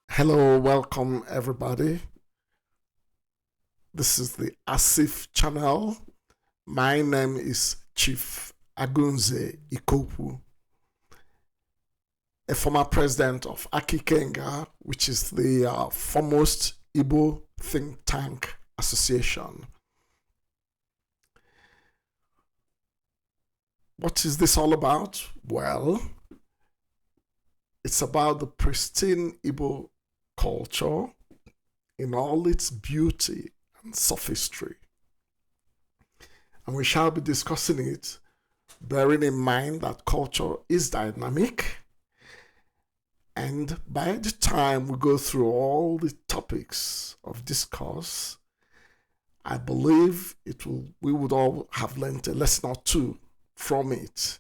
Hello, welcome everybody. This is the ASIF channel. My name is Chief Agunze Ikopu, a former president of Akikenga, which is the foremost Igbo think tank association. What is this all about? Well, it's about the pristine Igbo culture in all its beauty and sophistry. And we shall be discussing it, bearing in mind that culture is dynamic. And by the time we go through all the topics of discourse, I believe we would all have learned a lesson or two from it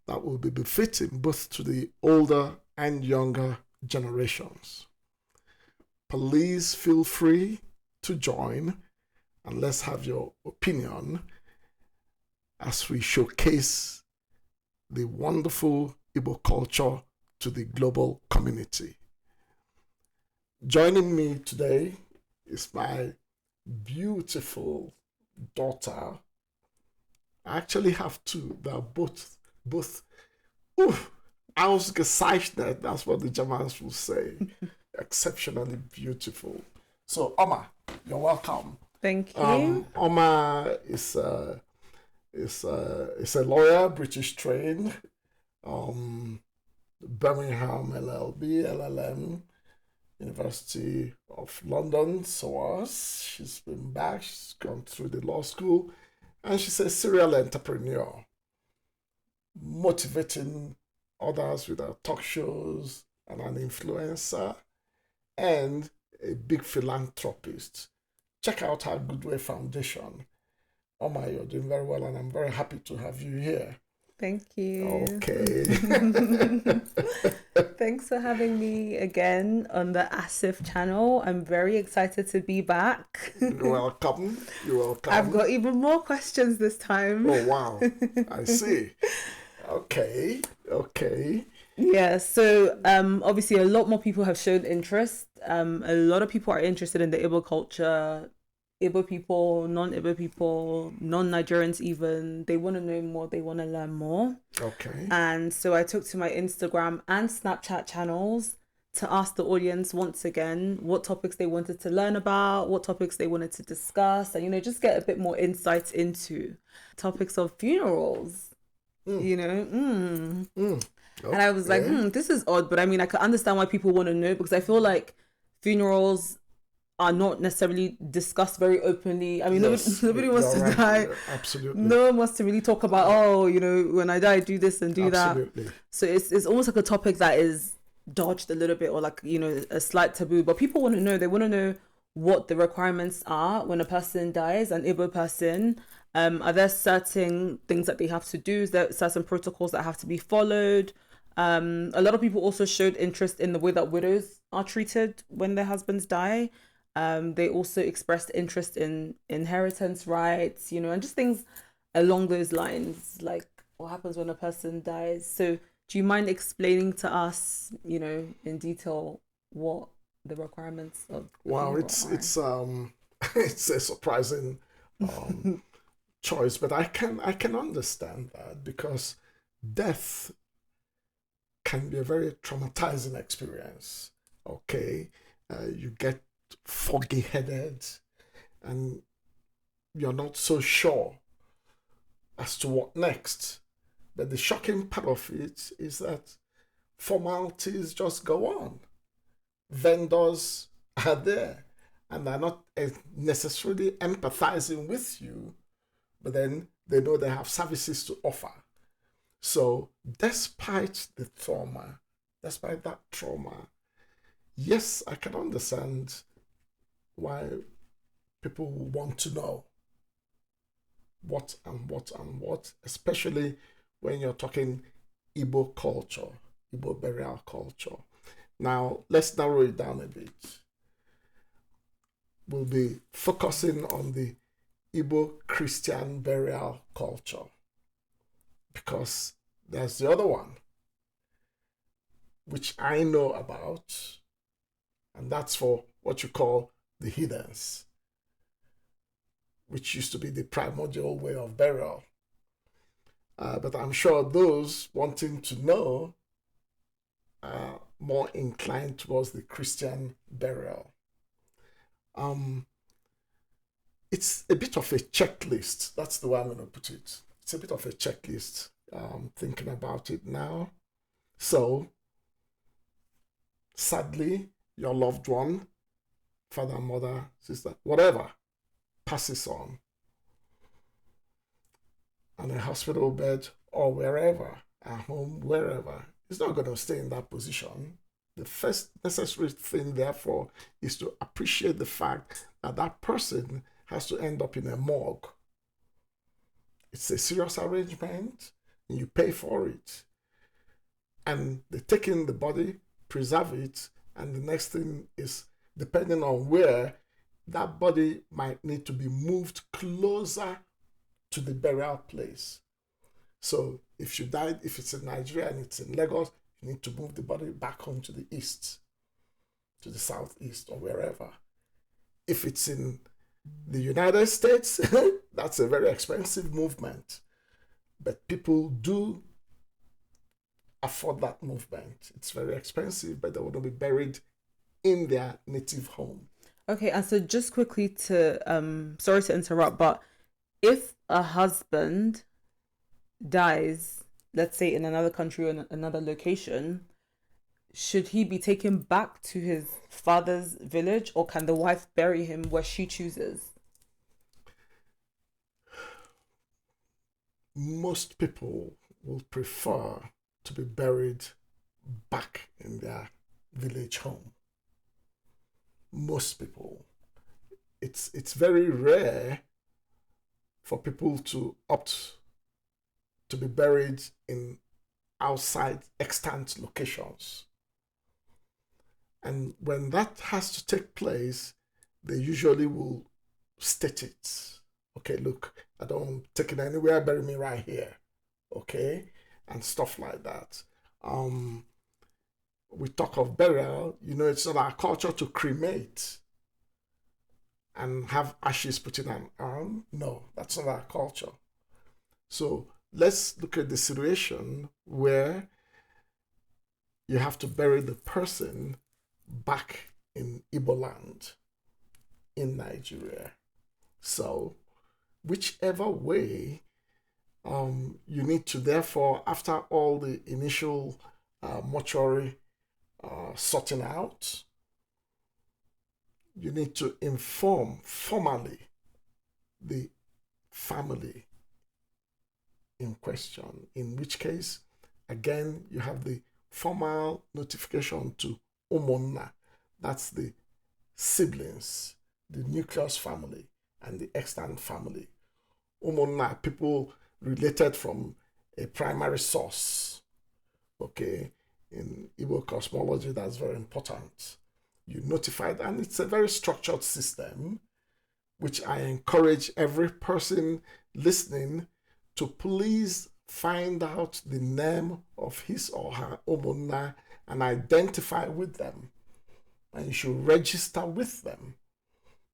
that will be befitting both to the older and younger generations. Please feel free to join and let's have your opinion as we showcase the wonderful Igbo culture to the global community. Joining me today is my beautiful daughter. I actually have two. They're both ausgezeichnet, that's what the Germans will say. Exceptionally beautiful. So, Oma, you're welcome. Thank you. Oma is a lawyer, British trained, Birmingham LLB, LLM, University of London, SOAS. She's been back, she's gone through the law school, and she's a serial entrepreneur, motivating others with her talk shows, and an influencer, and a big philanthropist. Check out her Goodway Foundation. Oma, you're doing very well, and I'm very happy to have you here. Thank you. Okay. Thanks for having me again on the ASIF channel. I'm very excited to be back. You're welcome. You're welcome. I've got even more questions this time. Oh, wow. I see. Okay. Yeah, so obviously a lot more people have shown interest. A lot of people are interested in the Igbo culture. Igbo people, non-Igbo people, non-Nigerians even, they want to know more, they want to learn more. Okay. And so I took to my Instagram and Snapchat channels to ask the audience once again what topics they wanted to learn about, what topics they wanted to discuss, and, just get a bit more insight into topics of funerals. Okay. And I was like, this is odd, but I mean, I can understand why people want to know, because I feel like funerals are not necessarily discussed very openly. I mean, yes, nobody wants to die. Absolutely. No one wants to really talk about, when I die, do this and do absolutely. that. So it's almost like a topic that is dodged a little bit, or like, a slight taboo. But people want to know. They want to know what the requirements are when a person dies, an Igbo person. Are there certain things that they have to do? Is there certain protocols that have to be followed? A lot of people also showed interest in the way that widows are treated when their husbands die. They also expressed interest in inheritance rights, and just things along those lines, like what happens when a person dies. So do you mind explaining to us, in detail what the requirements of it's it's a surprising choice, but I can understand that, because death can be a very traumatizing experience, Okay, you get foggy headed, and you're not so sure as to what next. But the shocking part of it is that formalities just go on. Vendors are there and are not necessarily empathizing with you, but then they know they have services to offer. So, despite that trauma, yes, I can understand why people want to know what and what and what, especially when you're talking Igbo culture, Igbo burial culture. Now, let's narrow it down a bit. We'll be focusing on the Igbo Christian burial culture because there's the other one, which I know about, and that's for what you call the heathens, which used to be the primordial way of burial. But I'm sure those wanting to know are more inclined towards the Christian burial. It's a bit of a checklist. That's the way I'm going to put it. It's a bit of a checklist, thinking about it now. So, sadly, your loved one, father, mother, sister, whatever, passes on. On a hospital bed or wherever, at home, wherever, it's not going to stay in that position. The first necessary thing, therefore, is to appreciate the fact that that person has to end up in a morgue. It's a serious arrangement, and you pay for it. And they take in the body, preserve it, and the next thing is, depending on where, that body might need to be moved closer to the burial place. So if you died, if it's in Nigeria and it's in Lagos, you need to move the body back home to the east, to the southeast, or wherever. If it's in the United States, that's a very expensive movement. But people do afford that movement. It's very expensive, but they want to be buried in their native home. Okay, and so just quickly to sorry to interrupt, but if a husband dies, let's say in another country or another location, should he be taken back to his father's village, or can the wife bury him where she chooses? Most people will prefer to be buried back in their village home. Most people. It's very rare for people to opt to be buried in outside extant locations. And when that has to take place, they usually will state it. Okay, look, I don't take it anywhere, bury me right here. Okay, and stuff like that. We talk of burial, it's not our culture to cremate and have ashes put in an urn. No, that's not our culture. So let's look at the situation where you have to bury the person back in Igbo land, in Nigeria. So whichever way, you need to therefore, after all the initial mortuary sorting out, you need to inform formally the family in question, in which case, again, you have the formal notification to Umunna, that's the siblings, the nucleus family, and the extant family. Umunna, people related from a primary source. Okay, in Igbo cosmology, that's very important. You notify, and it's a very structured system, which I encourage every person listening to please find out the name of his or her Umunna and identify with them. And you should register with them,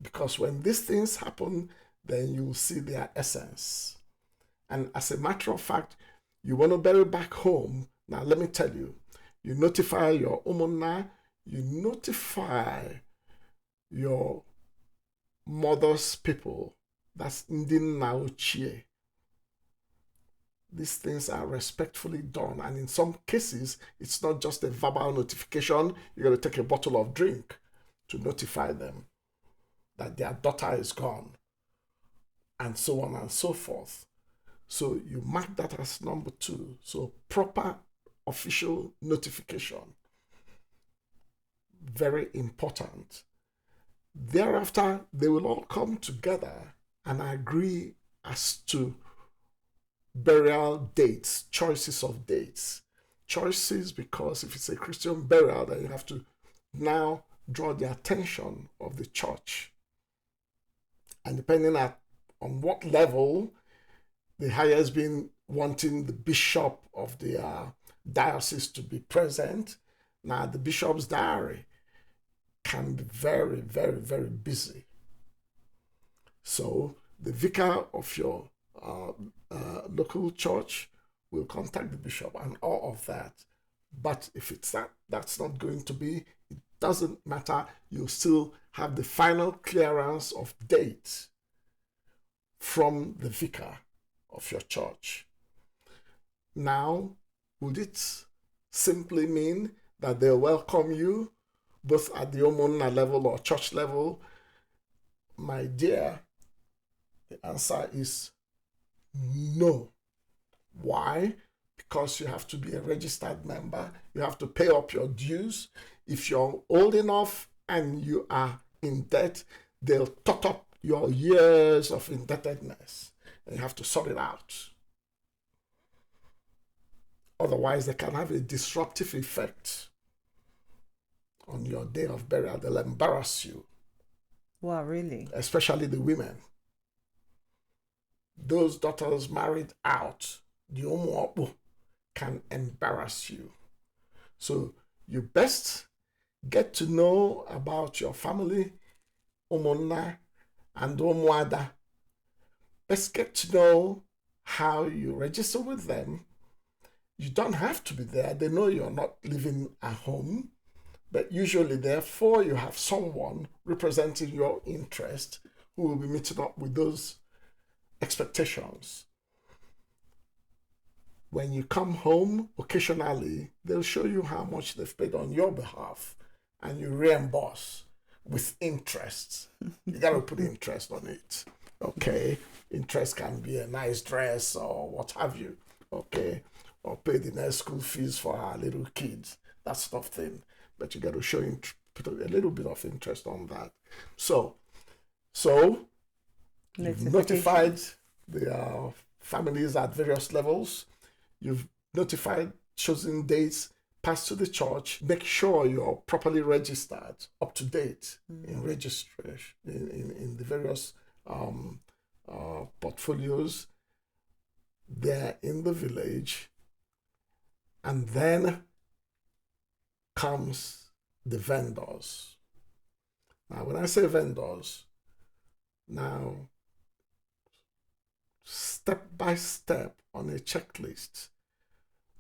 because when these things happen, then you will see their essence. And as a matter of fact, you want to bury back home. Now, let me tell you, you notify your Umunna, you notify your mother's people. That's Ndi Nna Ochie. These things are respectfully done. And in some cases, it's not just a verbal notification. You got to take a bottle of drink to notify them that their daughter is gone, and so on and so forth. So you mark that as number 2. So proper official notification. Very important. Thereafter, they will all come together and agree as to burial dates, choices of dates. Choices because if it's a Christian burial, then you have to now draw the attention of the church. And depending on what level, the highest being wanting the bishop of the diocese to be present. Now, the bishop's diary can be very, very, very busy. So the vicar of your local church will contact the bishop and all of that. But if it's that's not going to be, it doesn't matter. You still have the final clearance of date from the vicar of your church. Now, would it simply mean that they'll welcome you both at the Umunna level or church level? My dear, the answer is no. Why? Because you have to be a registered member. You have to pay up your dues. If you're old enough and you are in debt, they'll tot up your years of indebtedness. And you have to sort it out. Otherwise, they can have a disruptive effect on your day of burial. They'll embarrass you. Wow, really? Especially the women. Those daughters married out, the Umu can embarrass you. So you best get to know about your family, Umunna and Umu Ada. Best get to know how you register with them. You don't have to be there. They know you're not living at home. But usually, therefore, you have someone representing your interest who will be meeting up with those expectations. When you come home, occasionally, they'll show you how much they've paid on your behalf, and you reimburse with interest. You got to put interest on it. Okay? Interest can be a nice dress or what have you. Okay? Or pay the next school fees for our little kids. That sort of thing. But you got to show put a little bit of interest on that. So you've notified the families at various levels. You've notified chosen dates, passed to the church. Make sure you're properly registered, up to date in registration, in the various portfolios there in the village. And then comes the vendors. Now, when I say vendors, now, step by step on a checklist,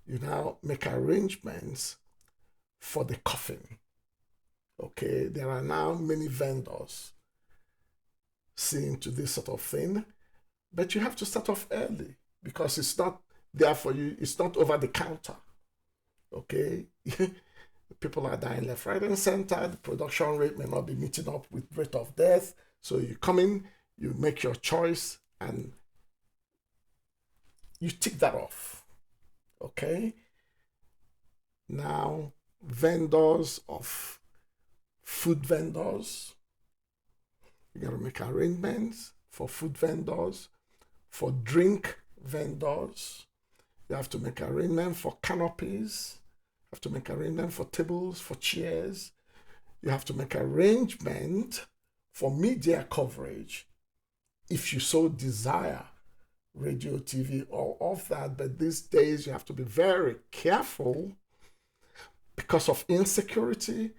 you now make arrangements for the coffin. Okay, there are now many vendors seeing to this sort of thing, but you have to start off early because it's not there for you, it's not over the counter. Okay, people are dying left, right, and center. The production rate may not be meeting up with rate of death. So you come in, you make your choice, and you tick that off. Okay? Now, vendors of food vendors. You got to make arrangements for food vendors, for drink vendors. You have to make arrangements for canopies. You have to make arrangements for tables, for chairs. You have to make arrangement for media coverage, if you so desire, radio, TV, all of that. But these days you have to be very careful because of insecurity.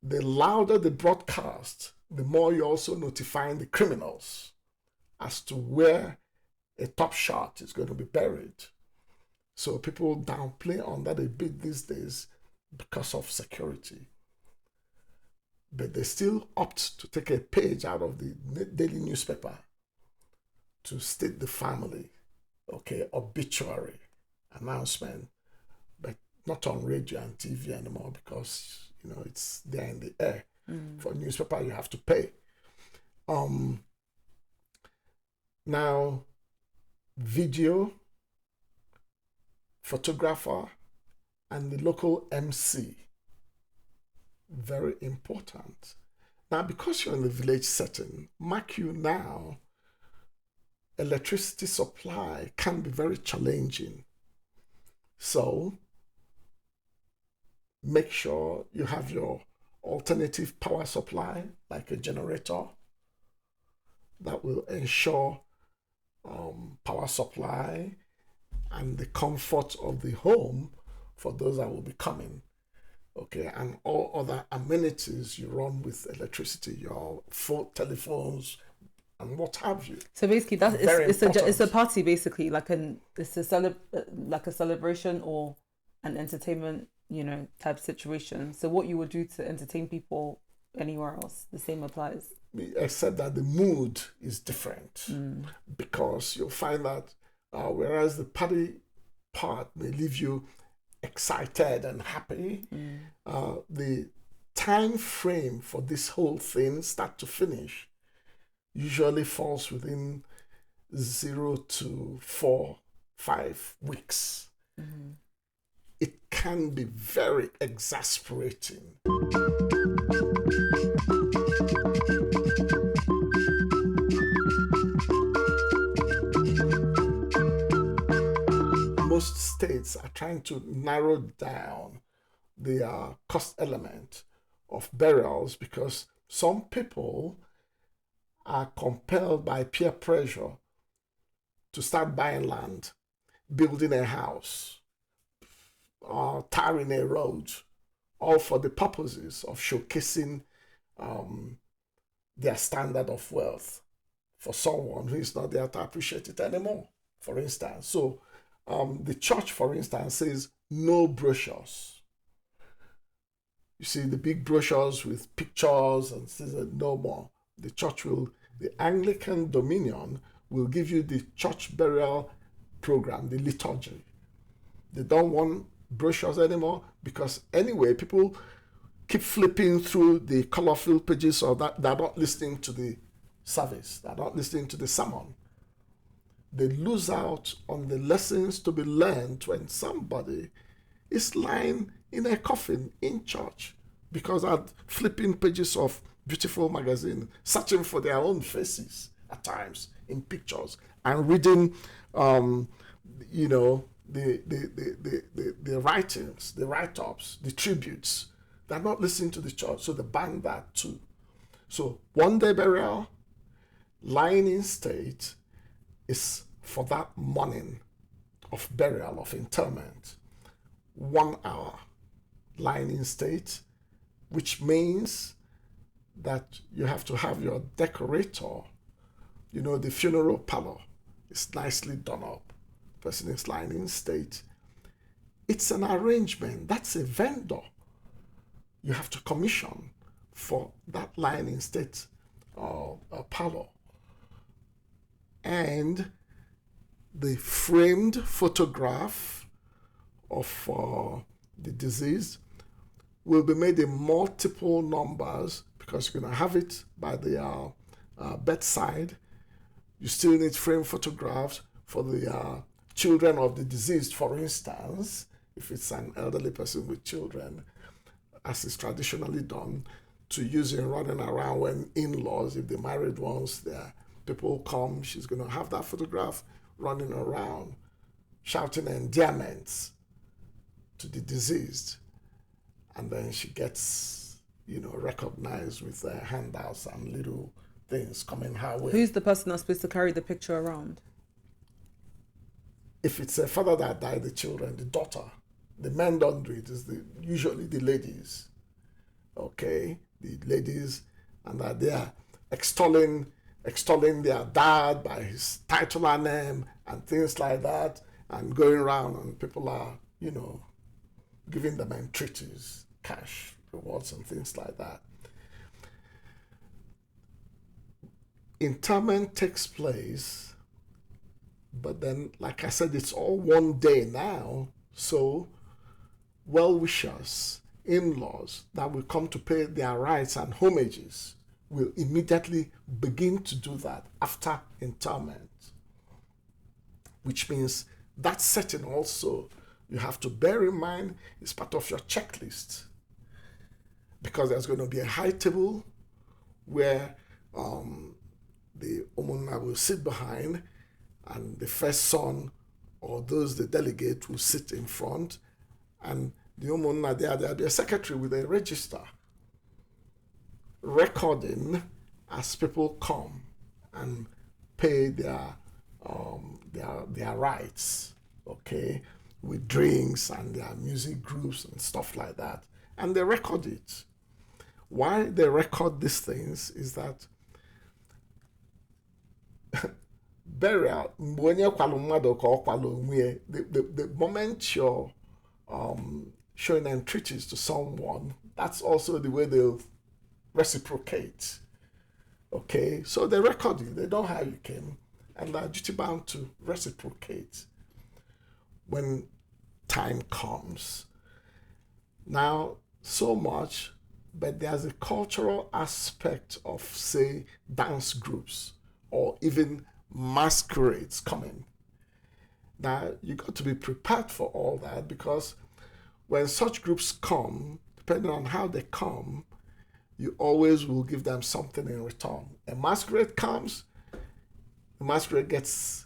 The louder the broadcast, the more you're also notifying the criminals as to where a top shot is going to be buried. So people downplay on that a bit these days because of security. but they still opt to take a page out of the daily newspaper to state the family, okay, obituary announcement, but not on radio and TV anymore because, you know, it's there in the air. For newspaper, you have to pay. Now, video, photographer, and the local MC, very important. Now, because you're in the village setting, mark you now, electricity supply can be very challenging. So, make sure you have your alternative power supply, like a generator, that will ensure power supply and the comfort of the home for those that will be coming. Okay, and all other amenities you run with electricity, your phone, telephones, and what have you. So basically, it's a party, basically, like a celebration or an entertainment, you know, type situation. So what you would do to entertain people anywhere else, the same applies. Except that the mood is different, because you'll find that whereas the party part may leave you excited and happy, the time frame for this whole thing, start to finish, usually falls within 0 to 4-5 weeks. It can be very exasperating. Most states are trying to narrow down the cost element of burials because some people are compelled by peer pressure to start buying land, building a house, or tarring a road, all for the purposes of showcasing their standard of wealth for someone who is not there to appreciate it anymore, for instance. So the church, for instance, says no brochures. You see the big brochures with pictures and says no more. The Anglican Dominion will give you the church burial program, the liturgy. They don't want brochures anymore because anyway, people keep flipping through the colorful pages of that. They're not listening to the service. They're not listening to the sermon. They lose out on the lessons to be learned when somebody is lying in a coffin in church because they're flipping pages of beautiful magazine, searching for their own faces at times in pictures and reading, you know, the writings, the write-ups, the tributes. They're not listening to the church, so they ban that too. So one day burial, lying in state, is for that morning of burial, of interment. 1 hour lying in state, which means that you have to have your decorator, you know, the funeral parlor is nicely done up. The person is lying in state. It's an arrangement. That's a vendor you have to commission for that lying in state parlor. And the framed photograph of the deceased will be made in multiple numbers because you're going to have it by the bedside. You still need framed photographs for the children of the deceased, for instance, if it's an elderly person with children, as is traditionally done, to use in running around when in-laws, if the married ones, there people come, she's going to have that photograph running around, shouting endearments to the deceased. And then she gets, you know, recognized with handouts and little things coming her way. Who's the person that's supposed to carry the picture around? If it's a father that died, the children, the daughter. The men don't do it. It's usually the ladies. Okay? The ladies, and that they are extolling their dad by his title and name and things like that, and going around and people are, you know, giving them entreaties, cash, rewards and things like that. interment takes place, but then, like I said, it's all one day now. So, well-wishers, in-laws that will come to pay their rights and homages will immediately begin to do that after interment, which means that setting also you have to bear in mind is part of your checklist, because there's going to be a high table where the Umunna will sit behind, and the first son or those the delegate will sit in front, and the Umunna, there'll be a secretary with a register recording as people come and pay their rights, okay, with drinks and their music groups and stuff like that, and they record it. Why they record these things is that burial, the moment you're showing entreaties to someone, that's also the way they'll reciprocate. Okay, so they record you, they know how you came, and they're duty bound to reciprocate when time comes. Now, so much, but there's a cultural aspect of, say, dance groups or even masquerades coming. Now, you got to be prepared for all that, because when such groups come, depending on how they come, you always will give them something in return. A masquerade comes, the masquerade gets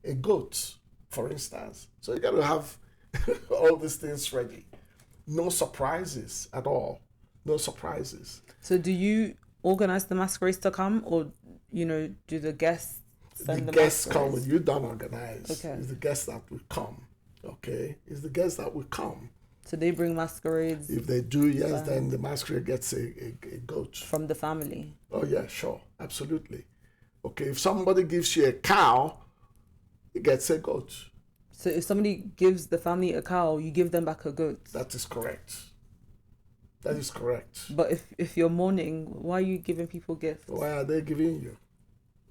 a goat, for instance. So you got to have all these things ready. No surprises at all. No surprises. So do you organize the masquerades to come, or, do the guests send the guests come, and you don't organize. Okay. It's the guests that will come. Okay? It's the guests that will come. So they bring masquerades? If they do, yes, then the masquerade gets a goat. From the family? Oh, yeah, sure. Absolutely. Okay, if somebody gives you a cow, it gets a goat. So if somebody gives the family a cow, you give them back a goat? That is correct. That is correct. But if you're mourning, why are you giving people gifts? Why are they giving you?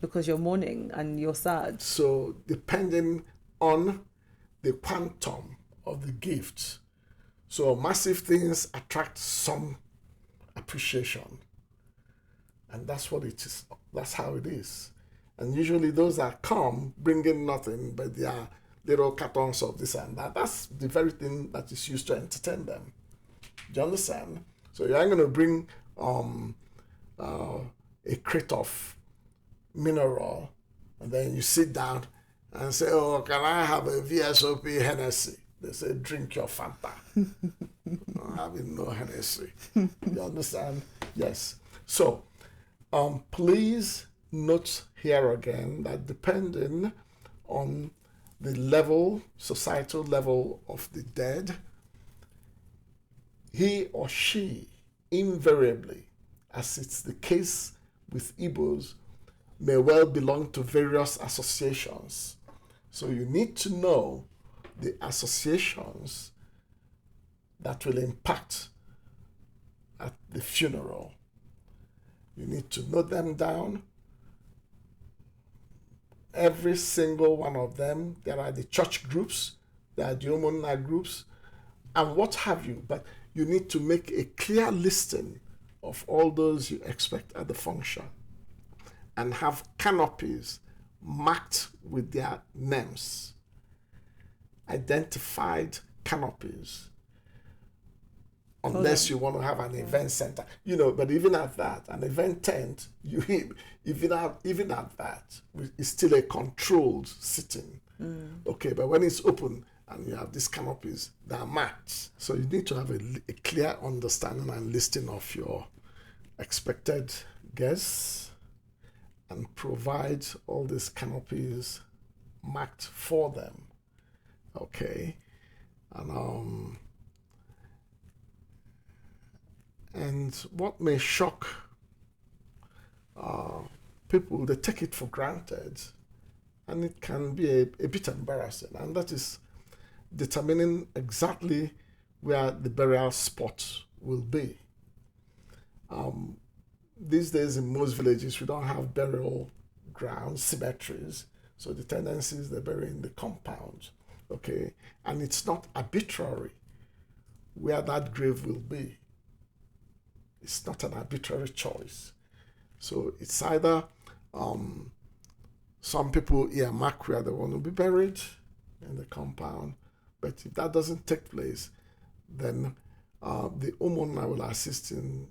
Because you're mourning and you're sad. So depending on the quantum of the gift, so massive things attract some appreciation. And that's what it is. That's how it is. And usually those that come bringing nothing but their little cartons of this and that, that's the very thing that is used to entertain them. Do you understand? So you're going to bring a crate of mineral, and then you sit down and say, oh, can I have a VSOP Hennessy? They say, drink your Fanta. I'm having no Hennessy. You understand? Yes. So, please note here again that depending on the level, societal level of the dead, he or she invariably, as it's the case with Igbos, may well belong to various associations. So you need to know the associations that will impact at the funeral. You need to note them down. Every single one of them. There are the church groups, there are the Umunna groups, and what have you. But you need to make a clear listing of all those you expect at the function, and have canopies marked with their names, identified canopies, unless you want to have an event center, but even at that, an event tent, even at that, it's still a controlled sitting. Okay, but when it's open and you have these canopies, they are marked. So you need to have a clear understanding and listing of your expected guests, and provide all these canopies marked for them. Okay, and what may shock people, they take it for granted, and it can be a bit embarrassing, and that is determining exactly where the burial spot will be. These days in most villages, we don't have burial ground, cemeteries. So the tendency is they bury in the compound, okay? And it's not arbitrary where that grave will be. It's not an arbitrary choice. So it's either some people earmark where they want to be buried in the compound, but if that doesn't take place, then the Umunna will assist in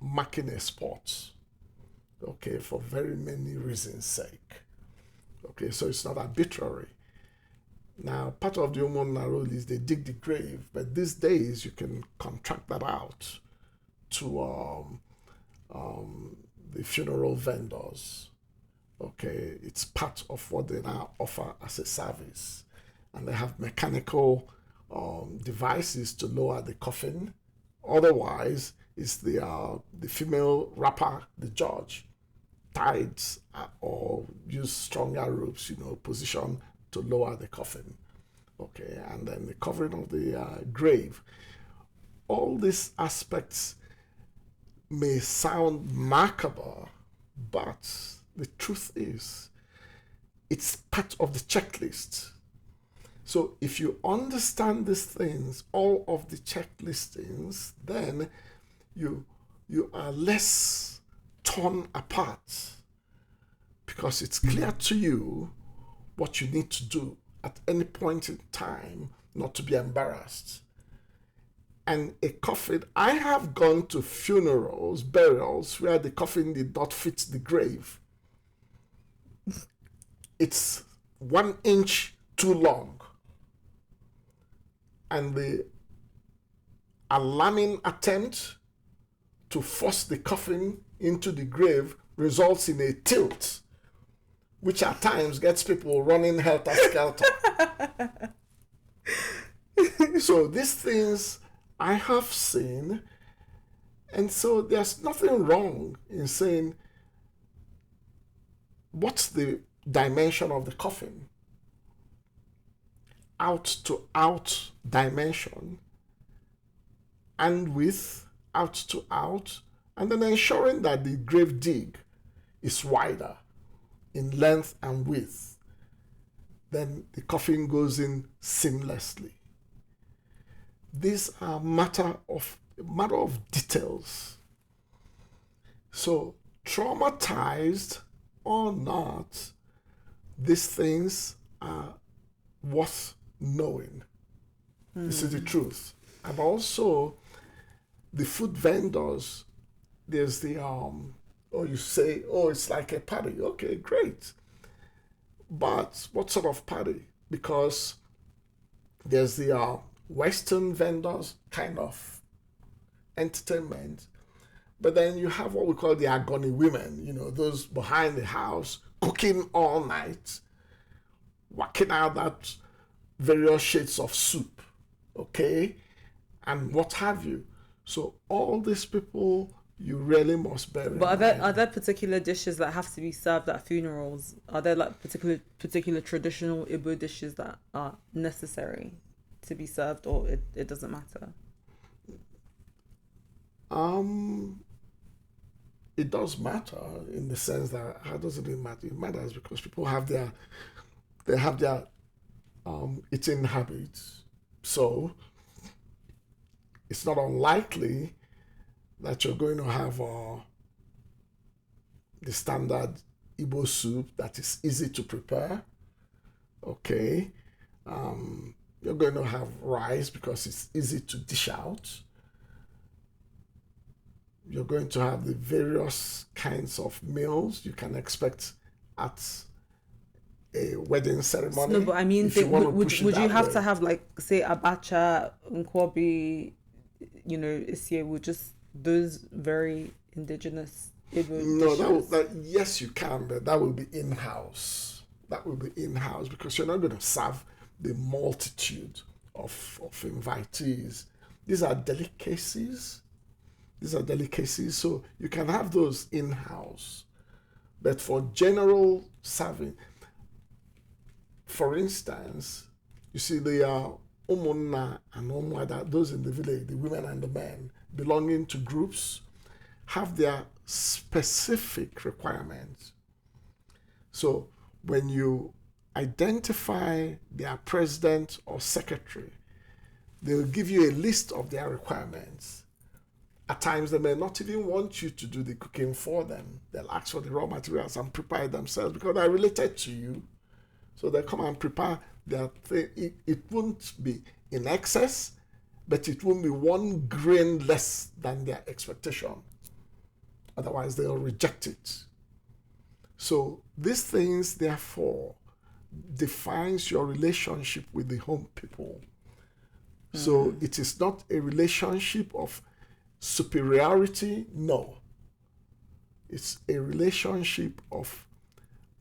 marking a spot, okay, for very many reasons' sake. Okay, so it's not arbitrary. Now, part of the Umunna rule is they dig the grave, but these days you can contract that out to the funeral vendors. Okay, it's part of what they now offer as a service. And they have mechanical devices to lower the coffin. Otherwise, it's the female rapper, the judge, tied or use stronger ropes, position to lower the coffin. Okay, and then the covering of the grave. All these aspects may sound remarkable, but the truth is, it's part of the checklist. So if you understand these things, all of the checklistings, then you are less torn apart, because it's clear to you what you need to do at any point in time not to be embarrassed. And a coffin, I have gone to funerals, burials, where the coffin did not fit the grave. It's 1 inch too long. And the alarming attempt to force the coffin into the grave results in a tilt, which at times gets people running helter-skelter. So these things I have seen, and so there's nothing wrong in saying, what's the dimension of the coffin? Out to out dimension, and width, out to out, and then ensuring that the grave dig is wider in length and width. Then the coffin goes in seamlessly. These are matter of details. So, traumatized or not, these things are worth knowing. This is the truth. And also, the food vendors, there's the you say, it's like a party. Okay, great. But what sort of party? Because there's the Western vendors kind of entertainment, but then you have what we call the agony women, those behind the house cooking all night, working out that various shades of soup, okay, and what have you. So all these people you really must bear in But mind. are there particular dishes that have to be served at funerals? Are there like particular traditional Igbo dishes that are necessary to be served, or it doesn't matter? It does matter in the sense that, how does it matter? It matters because people have their eating habits. So it's not unlikely that you're going to have the standard Igbo soup that is easy to prepare. Okay. You're going to have rice because it's easy to dish out. You're going to have the various kinds of meals you can expect at a wedding ceremony. No, but I mean, would you have to have, like, say, abacha, nkwobi, isye, just those very indigenous Igbo dishes? Yes, you can, but that will be in-house. That will be in-house because you're not going to serve the multitude of invitees. These are delicacies. So you can have those in-house. But for general serving, for instance, you see the Umunna and Umu Ada, those in the village, the women and the men belonging to groups, have their specific requirements. So when you identify their president or secretary, they'll give you a list of their requirements. At times, they may not even want you to do the cooking for them. They'll ask for the raw materials and prepare it themselves because they're related to you. So they come and prepare their thing. It won't be in excess, but it won't be 1 grain less than their expectation. Otherwise, they'll reject it. So these things, therefore, defines your relationship with the home people. So it is not a relationship of superiority, no. It's a relationship of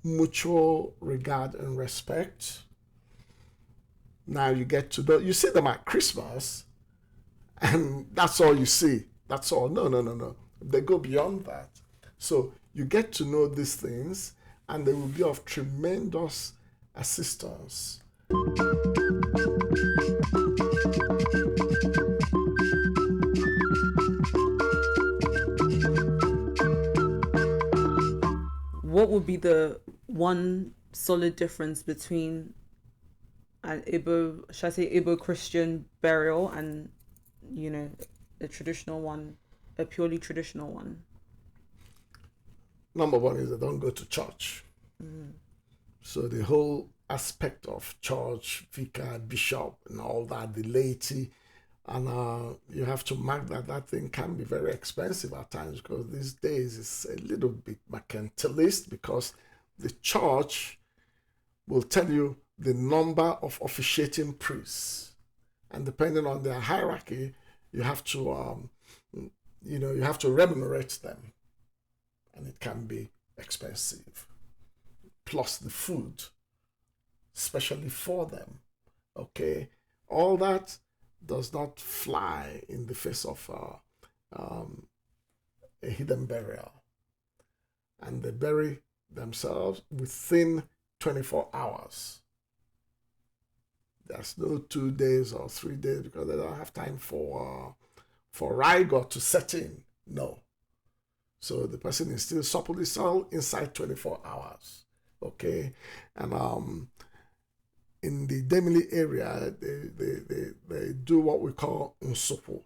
mutual regard and respect. Now you get to know, you see them at Christmas, and that's all you see. That's all. No. They go beyond that. So you get to know these things, and they will be of tremendous assistance. What would be the one solid difference between an Igbo, should I say Igbo Christian burial and, a traditional one, a purely traditional one? Number one is they don't go to church. So the whole aspect of church, vicar, bishop, and all that, the laity, and you have to mark that thing can be very expensive at times, because these days it's a little bit mercantilist, because the church will tell you the number of officiating priests, and depending on their hierarchy, you have to remunerate them, and it can be expensive. Plus the food, especially for them. Okay, all that does not fly in the face of a hidden burial. And they bury themselves within 24 hours. There's no 2 days or 3 days, because they don't have time for rigor to set in. No. So the person is still supposedly sold inside 24 hours. Okay, and in the Demili area, they do what we call unsopo.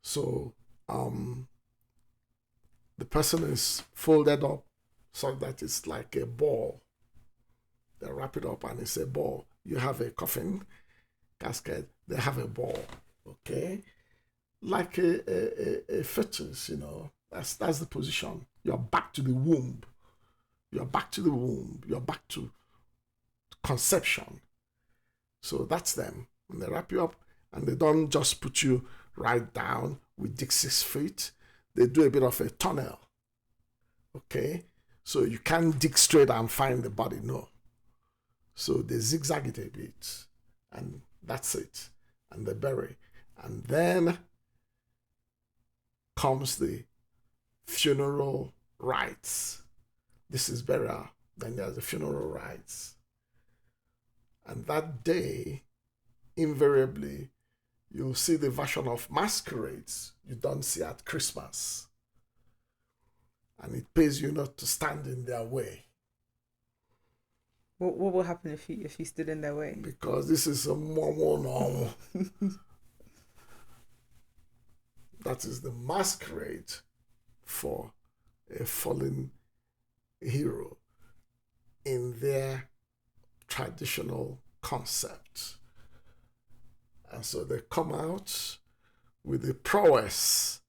So the person is folded up so that it's like a ball. They wrap it up and it's a ball. You have a coffin, casket, they have a ball, okay? Like a fetus, that's the position. You're back to the womb. You're back to the womb. You're back to conception. So that's them. And they wrap you up, and they don't just put you right down with Dixie's feet. They do a bit of a tunnel. Okay? So you can't dig straight and find the body, no. So they zigzag it a bit, and that's it. And they bury. And then comes the funeral rites. This is burial. Then there's the funeral rites. And that day, invariably, you'll see the version of masquerades you don't see at Christmas. And it pays you not to stand in their way. What will happen if you stood in their way? Because this is a more normal. That is the masquerade for a fallen hero in their traditional concept. And so they come out with the prowess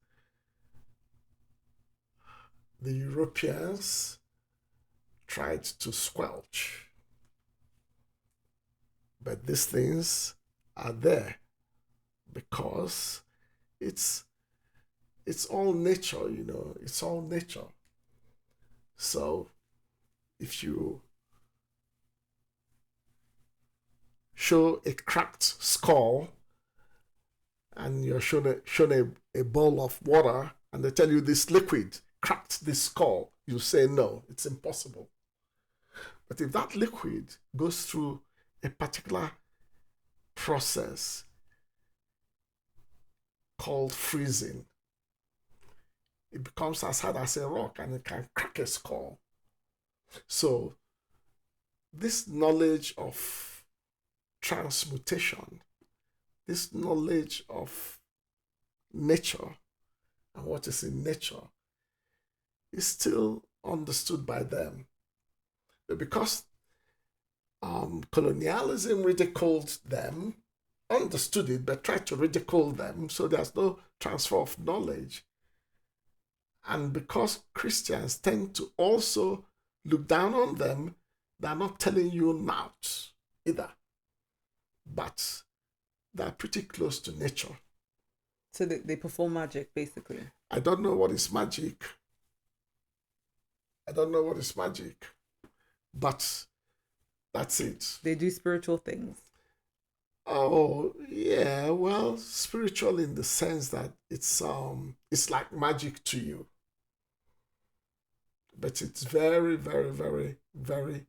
the Europeans tried to squelch. But these things are there because it's all nature, it's all nature. So if you show a cracked skull and you're shown a bowl of water and they tell you this liquid cracked this skull, you say no, it's impossible. But if that liquid goes through a particular process called freezing, it becomes as hard as a rock and it can crack a skull. So this knowledge of transmutation, this knowledge of nature and what is in nature is still understood by them. But because colonialism ridiculed them, understood it, but tried to ridicule them, so there's no transfer of knowledge. And because Christians tend to also look down on them, they're not telling you not either, but they're pretty close to nature. So they perform magic, basically. I don't know what is magic. But that's it. They do spiritual things. Oh, yeah, well, spiritual in the sense that it's like magic to you. But it's very, very, very, very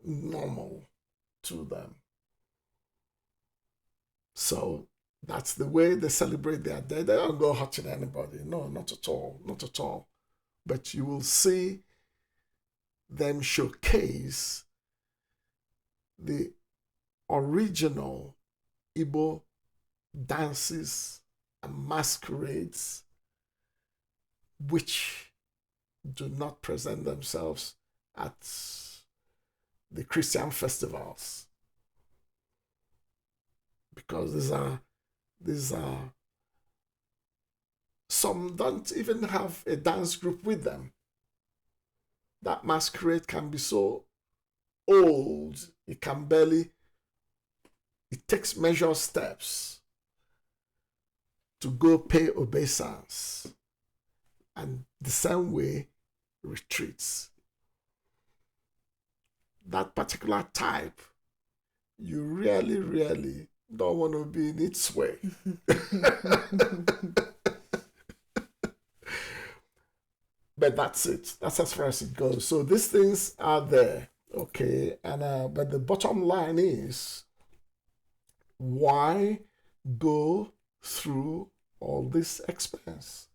normal to them. So that's the way they celebrate their day. They don't go hurting anybody. No, not at all. Not at all. But you will see them showcase the original Igbo dances and masquerades which do not present themselves at the Christian festivals, because these are some don't even have a dance group with them. That masquerade can be so old, it takes measured steps to go pay obeisance, and the same way retreats. That particular type, you really, really don't want to be in its way. But that's it. That's as far as it goes. So these things are there, okay? And but the bottom line is, why go through all this expense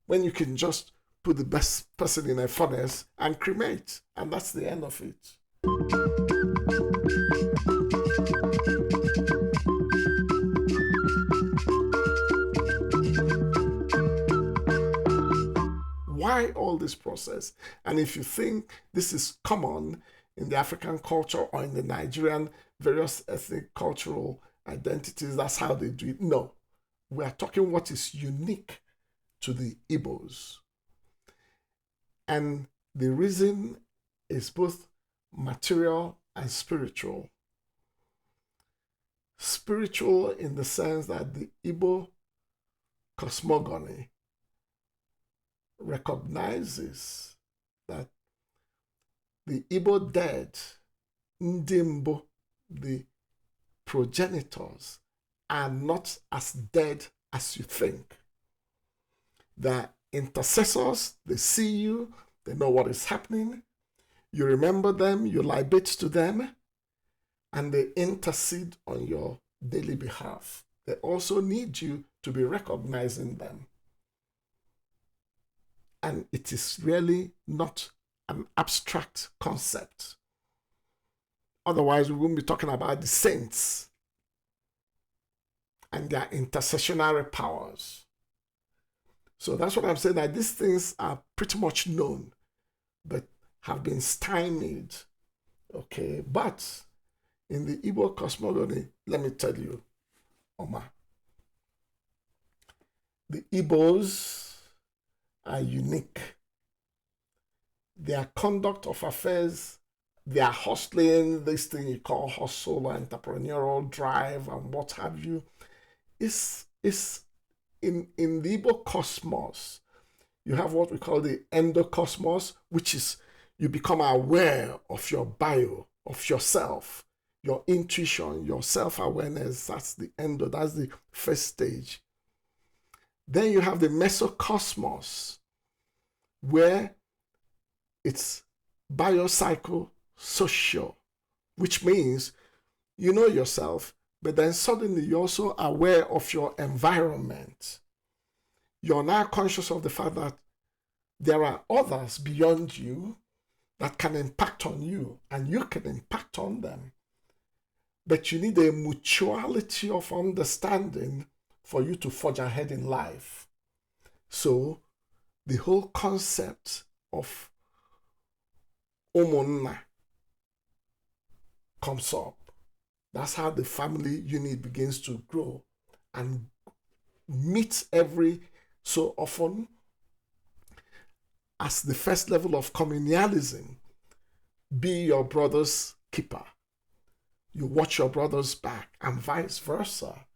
when you can just put the best person in a furnace and cremate, and that's the end of it? Why all this process? And if you think this is common in the African culture or in the Nigerian various ethnic cultural identities, that's how they do it. No, we are talking what is unique to the Igbos. And the reason is both material and spiritual. Spiritual in the sense that the Igbo cosmogony recognizes that the Igbo dead, Ndimbo, the progenitors, are not as dead as you think. They're intercessors, they see you, they know what is happening, you remember them, you libate to them, and they intercede on your daily behalf. They also need you to be recognizing them. And it is really not an abstract concept. Otherwise, we wouldn't be talking about the saints and their intercessionary powers. So that's what I'm saying, that these things are pretty much known, but have been stymied. Okay, but in the Igbo cosmogony, let me tell you, Oma, the Igbos are unique. Their conduct of affairs, their hustling, this thing you call hustle, entrepreneurial drive, and what have you, is in the Igbo cosmos. You have what we call the endocosmos, which is you become aware of your bio, of yourself, your intuition, your self-awareness. That's the endo, that's the first stage. Then you have the mesocosmos, where it's biopsychosocial, which means you know yourself, but then suddenly you're also aware of your environment. You're now conscious of the fact that there are others beyond you, that can impact on you, and you can impact on them. But you need a mutuality of understanding for you to forge ahead in life. So the whole concept of Umunna comes up. That's how the family unit begins to grow and meet every so often as the first level of communalism. Be your brother's keeper. You watch your brother's back, and vice versa.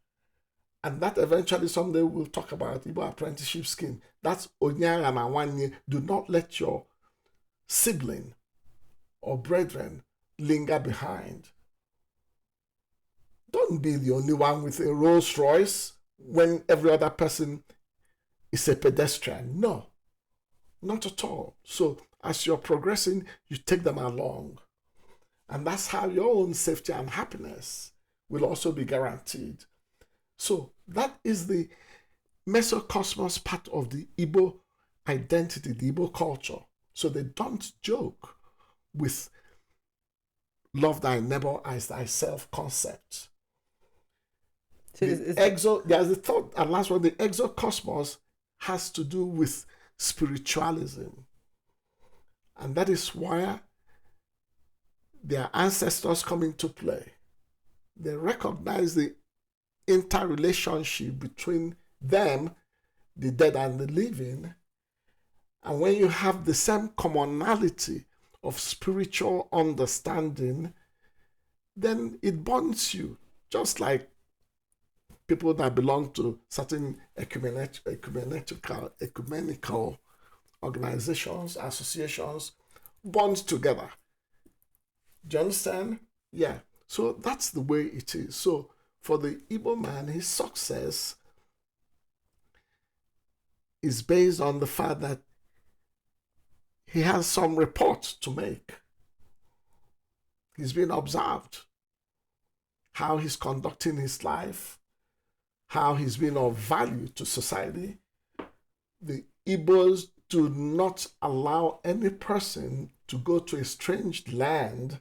And that eventually someday we'll talk about Igbo apprenticeship scheme. That's Onyara na Wanye. Do not let your sibling or brethren linger behind. Don't be the only one with a Rolls Royce when every other person is a pedestrian. No, not at all. So as you're progressing, you take them along. And that's how your own safety and happiness will also be guaranteed. So that is the mesocosmos part of the Igbo identity, the Igbo culture. So they don't joke with love thy neighbor as thyself concept. So There's the third and last one. The exocosmos has to do with spiritualism. And that is why their ancestors come into play. They recognize the interrelationship between them, the dead and the living. And when you have the same commonality of spiritual understanding, then it bonds you, just like people that belong to certain ecumenical organizations, associations, bond together. Do you understand? Yeah. So that's the way it is. So for the Igbo man, his success is based on the fact that he has some report to make. He's been observed, how he's conducting his life, how he's been of value to society. The Igbos do not allow any person to go to a strange land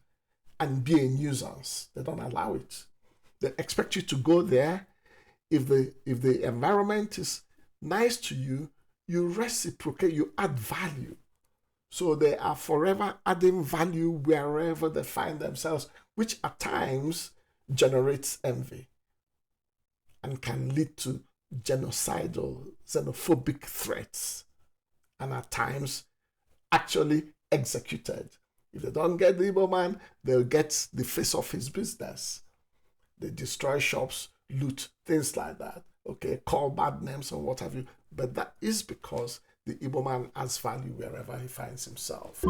and be a nuisance. They don't allow it. They expect you to go there. If the environment is nice to you, you reciprocate, you add value. So they are forever adding value wherever they find themselves, which at times generates envy and can lead to genocidal, xenophobic threats, and at times actually executed. If they don't get the Igbo man, they'll get the face of his business. They destroy shops, loot, things like that. Okay, call bad names and what have you. But that is because the Igbo man adds value wherever he finds himself.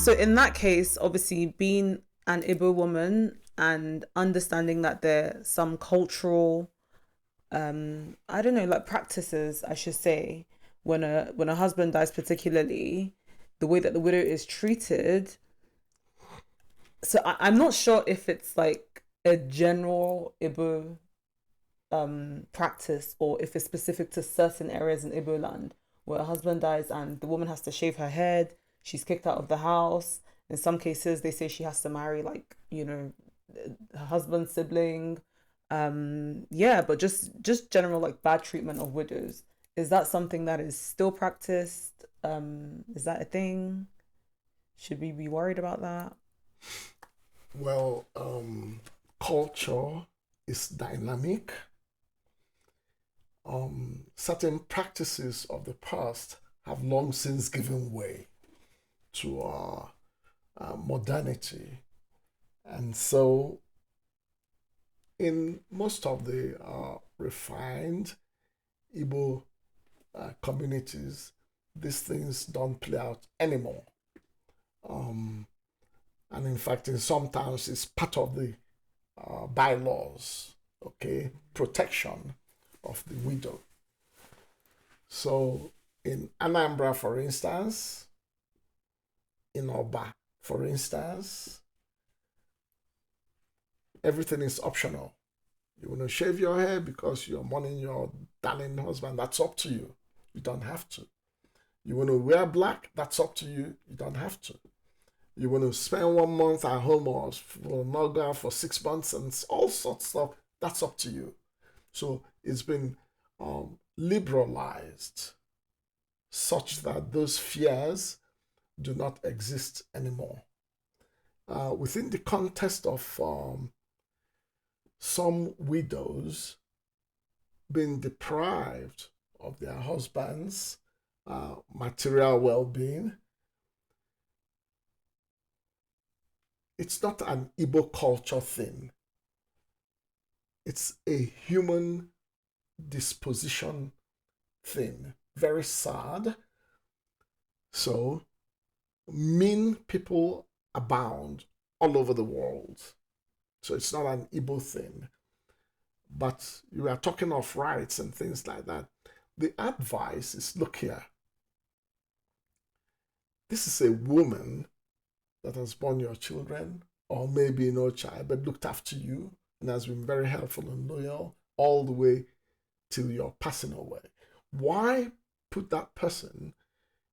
So in that case, obviously being an Igbo woman and understanding that there's some cultural, I don't know, like practices, I should say, when a husband dies, particularly the way that the widow is treated. So I'm not sure if it's like a general Igbo practice or if it's specific to certain areas in Igbo land where a husband dies and the woman has to shave her head, she's kicked out of the house. In some cases, they say she has to marry, like, you know, her husband's sibling. Yeah, but just general like bad treatment of widows. Is that something that is still practiced? Is that a thing? Should we be worried about that? Well, culture is dynamic. Certain practices of the past have long since given way to modernity. And so in most of the refined Igbo communities, these things don't play out anymore. And in fact, in some towns, it's part of the bylaws, okay, protection of the widow. So in Anambra, for instance, in Oba, for instance, everything is optional. You want to shave your hair because you're mourning your darling husband, that's up to you. You don't have to. You want to wear black, that's up to you. You don't have to. You want to spend 1 month at home or not go out for 6 months and all sorts of stuff, that's up to you. So it's been liberalized such that those fears do not exist anymore. Within the context of some widows being deprived of their husbands' material well-being, it's not an Igbo culture thing. It's a human disposition thing. Very sad. So, mean people abound all over the world. So it's not an Igbo thing. But you are talking of rights and things like that. The advice is, look here. This is a woman that has borne your children, or maybe no child, but looked after you and has been very helpful and loyal all the way till you're passing away. Why put that person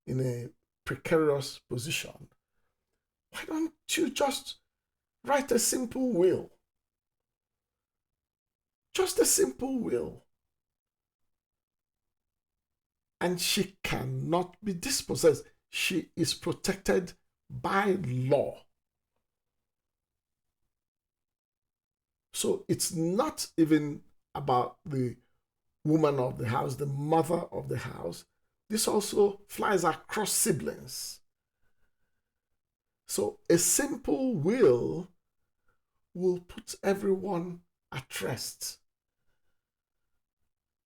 in a precarious position? Why don't you just write a simple will? Just a simple will. And she cannot be dispossessed. She is protected by law. So it's not even about the woman of the house, the mother of the house. This also flies across siblings. So a simple will put everyone at rest.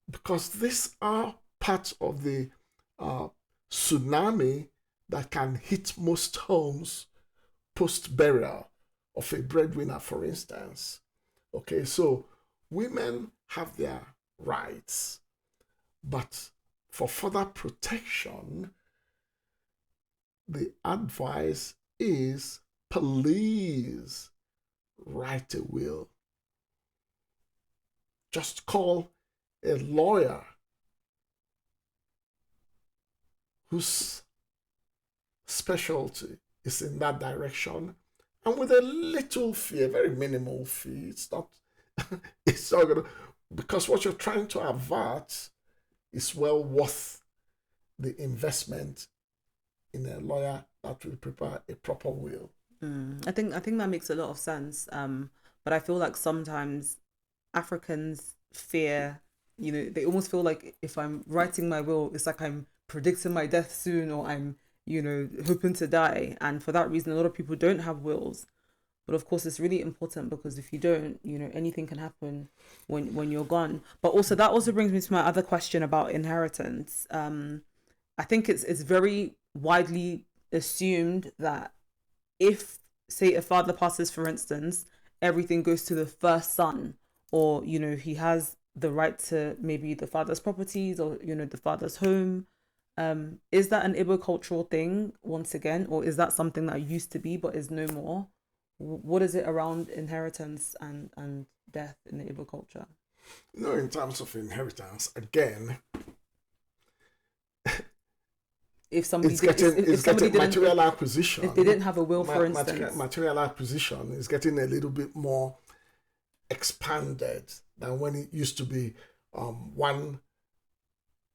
Because these are part of the tsunami that can hit most homes post-burial of a breadwinner, for instance. Okay, so women have their rights, but for further protection, the advice is, please write a will. Just call a lawyer whose specialty is in that direction, and with a little fee, a very minimal fee. It's not gonna, because what you're trying to avert is well worth the investment in a lawyer that will prepare a proper will. I think that makes a lot of sense. But I feel like sometimes Africans fear, they almost feel like if I'm writing my will, it's like I'm predicting my death soon, or I'm, hoping to die. And for that reason, a lot of people don't have wills. But of course, it's really important, because if you don't, anything can happen when you're gone. But also, that also brings me to my other question about inheritance. I think it's very widely assumed that if, say, a father passes, for instance, everything goes to the first son, or, he has the right to maybe the father's properties, or, the father's home. Is that an Igbo cultural thing once again, or is that something that used to be but is no more? What is it around inheritance and death in the Igbo culture? In terms of inheritance, again, if somebody it's getting material acquisition. If they didn't have a will, for instance, material acquisition is getting a little bit more expanded than when it used to be one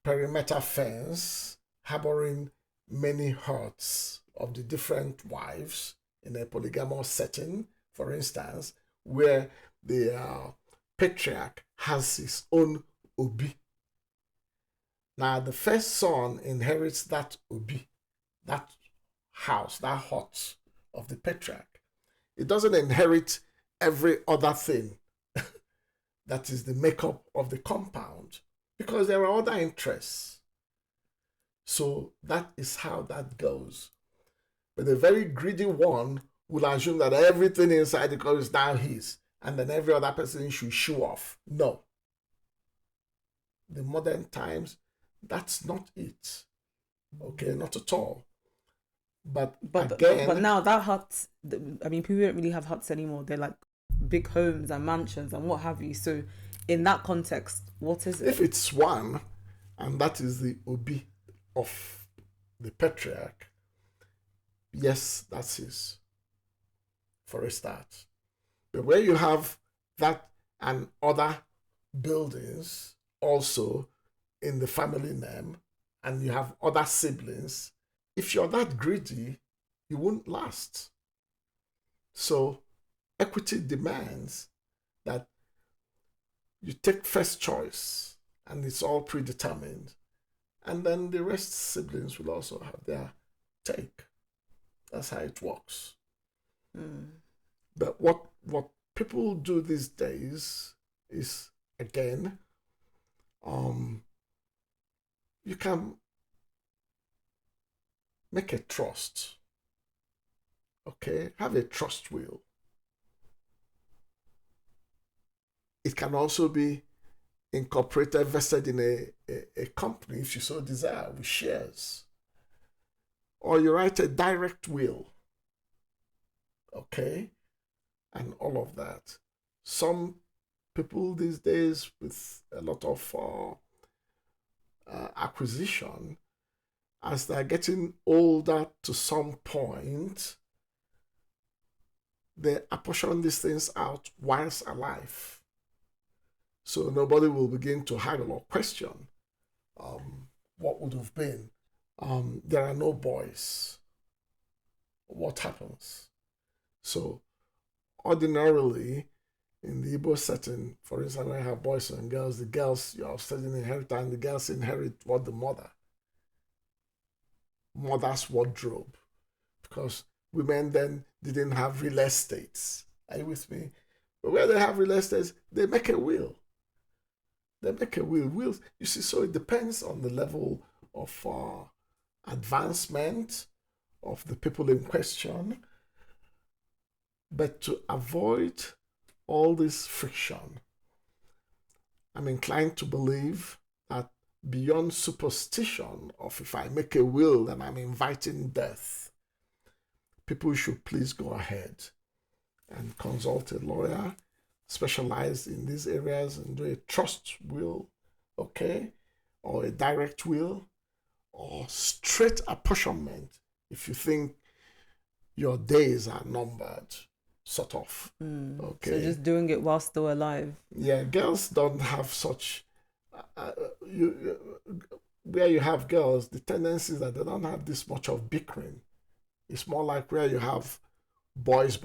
perimeter fence harboring many herds of the different wives in a polygamous setting, for instance, where the patriarch has his own obi. Now, the first son inherits that obi, that house, that hut of the patriarch. It doesn't inherit every other thing that is the makeup of the compound, because there are other interests. So that is how that goes. But the very greedy one will assume that everything inside the car is now his, and then every other person should show off. No. The modern times, that's not it. Okay, not at all. But again, but now that hut, people don't really have huts anymore. They're like big homes and mansions and what have you. So in that context, what is it? If it's one, and that is the Obi of the patriarch, yes, that's his, for a start. But where you have that and other buildings also in the family name, and you have other siblings, if you're that greedy, you won't last. So equity demands that you take first choice, and it's all predetermined. And then the rest siblings will also have their take. That's how it works. But what people do these days is, again, you can make a trust. Okay, have a trust will. It can also be incorporated, vested in a company if you so desire, with shares. Or you write a direct will. Okay, and all of that. Some people these days, with a lot of acquisition, as they're getting older to some point, they apportion these things out whilst alive. So nobody will begin to haggle or question what would have been. There are no boys. What happens? So ordinarily, in the Igbo setting, for instance, when I have boys and girls, the girls, you are studying inheritance, and the girls inherit what the mother's wardrobe, because women then didn't have real estates. Are you with me? But where they have real estates, they make a will. They make a will. Wills, you see, so it depends on the level of advancement of the people in question. But to avoid all this friction, I'm inclined to believe that beyond superstition of if I make a will then I'm inviting death, people should please go ahead and consult a lawyer specialized in these areas and do a trust will, okay, or a direct will, or straight apportionment if you think your days are numbered, sort of. Okay. So just doing it while still alive. Yeah, girls don't have such. Where you have girls, the tendency is that they don't have this much of bickering. It's more like where you have boys.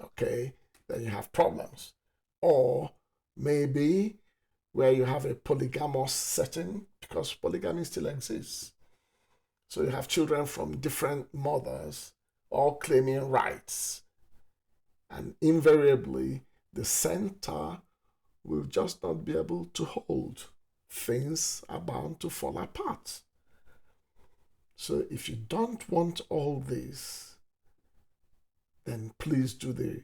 Okay, then you have problems. Or maybe where you have a polygamous setting, because polygamy still exists. So you have children from different mothers, all claiming rights. And invariably, the center will just not be able to hold. Things are bound to fall apart. So if you don't want all this, then please do the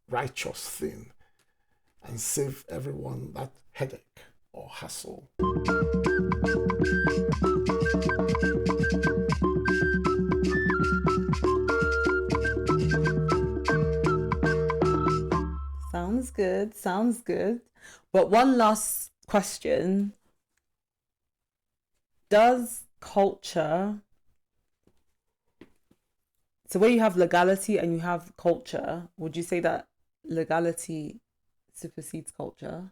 righteous thing and save everyone that headache or hassle. Sounds good. But one last question. Does culture, so where you have legality and you have culture, would you say that legality supersedes culture?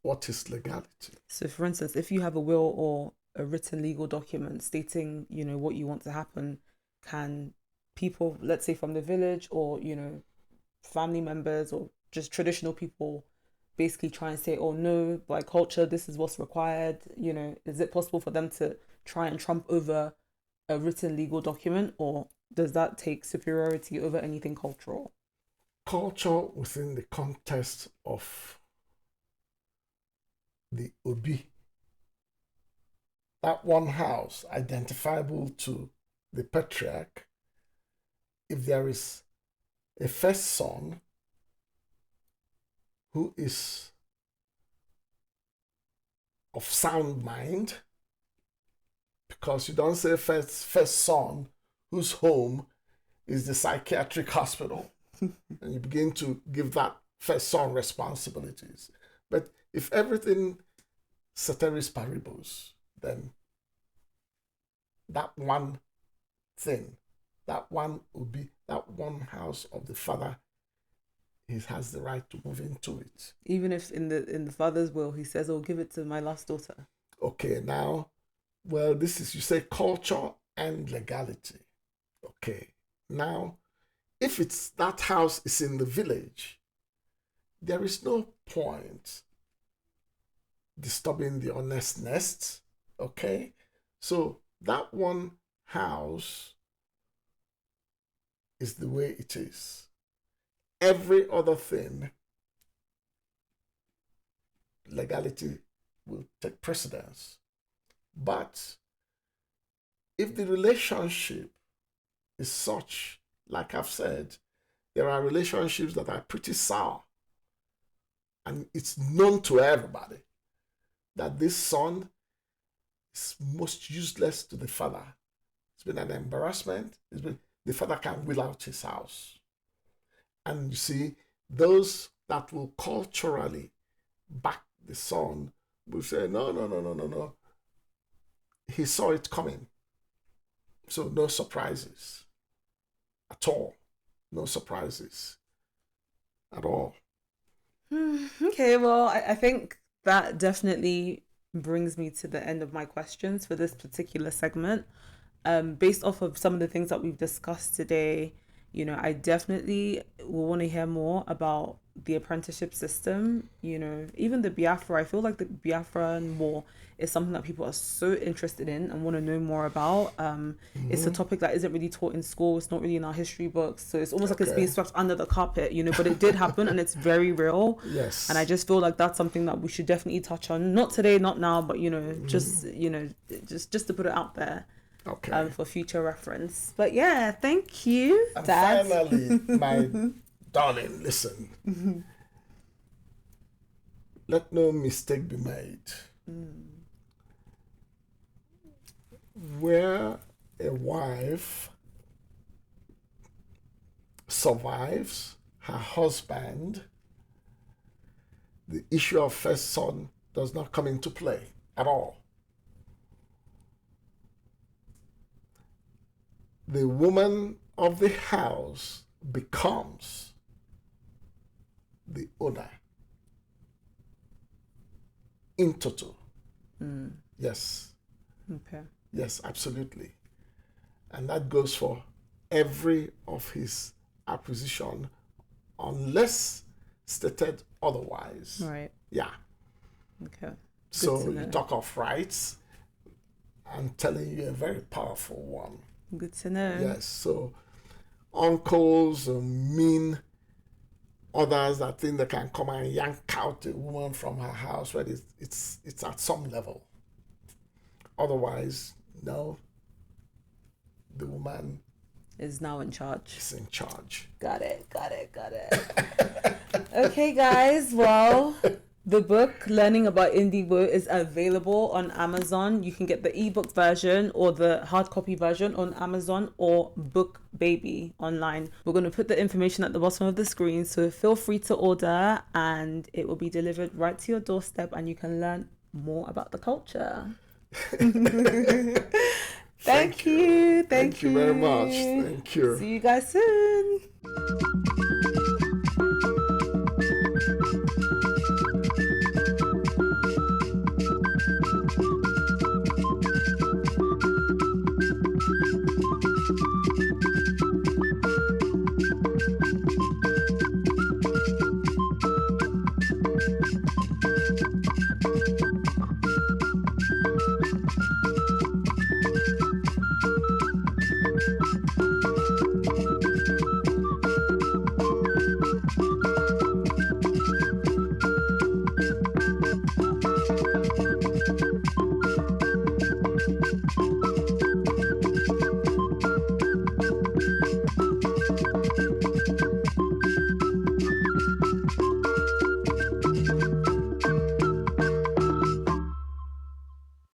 What is legality? So for instance, if you have a will or a written legal document stating, what you want to happen, can people, let's say from the village or, family members or just traditional people basically try and say, oh no, by culture, this is what's required? Is it possible for them to try and trump over a written legal document, or does that take superiority over anything cultural? Culture within the context of the Obi, that one house identifiable to the patriarch, if there is a first son who is of sound mind, because you don't say first son whose home is the psychiatric hospital. and you begin to give that first son responsibilities. But if everything ceteris paribus, then that one thing, that one would be that one house of the father. He has the right to move into it. Even if in the father's will he says, "Oh, give it to my last daughter." Okay, now, well, this is, you say, culture and legality. Okay, now, if it's that house is in the village, there is no point disturbing the honest nest. Okay, so that one house is the way it is. Every other thing, legality will take precedence. But if the relationship is such, like I've said, there are relationships that are pretty sour. And it's known to everybody that this son is most useless to the father. It's been an embarrassment. The father can will out his house. And you see, those that will culturally back the son will say, no. He saw it coming. So no surprises at all. No surprises at all. Okay, well, I think that definitely brings me to the end of my questions for this particular segment. Based off of some of the things that we've discussed today, I definitely will want to hear more about the apprenticeship system, even the Biafra. I feel like the Biafran War is something that people are so interested in and want to know more about. It's a topic that isn't really taught in school. It's not really in our history books. So it's almost like it's being swept under the carpet, but it did happen and it's very real. Yes. And I just feel like that's something that we should definitely touch on. Not today, not now, but, just to put it out there. Okay. For future reference. But yeah, thank you, and Dad. Finally, my darling, listen. Let no mistake be made. Where a wife survives her husband, the issue of first son does not come into play at all. The woman of the house becomes the owner in toto. Yes. Okay. Yes, absolutely. And that goes for every of his acquisition unless stated otherwise. Right. Yeah. Okay. So you talk of rights, I'm telling you a very powerful one. Good to know. Yes, so uncles mean others that think they can come and yank out a woman from her house, but it's at some level. Otherwise, no, the woman is now in charge. Is in charge. Got it. Okay, guys, well, the book Learning About Ndi Igbo is available on Amazon. You can get the ebook version or the hard copy version on Amazon or Book Baby online. We're going to put the information at the bottom of the screen, so feel free to order and it will be delivered right to your doorstep and you can learn more about the culture. Thank you. Thank you very much. Thank you. See you guys soon.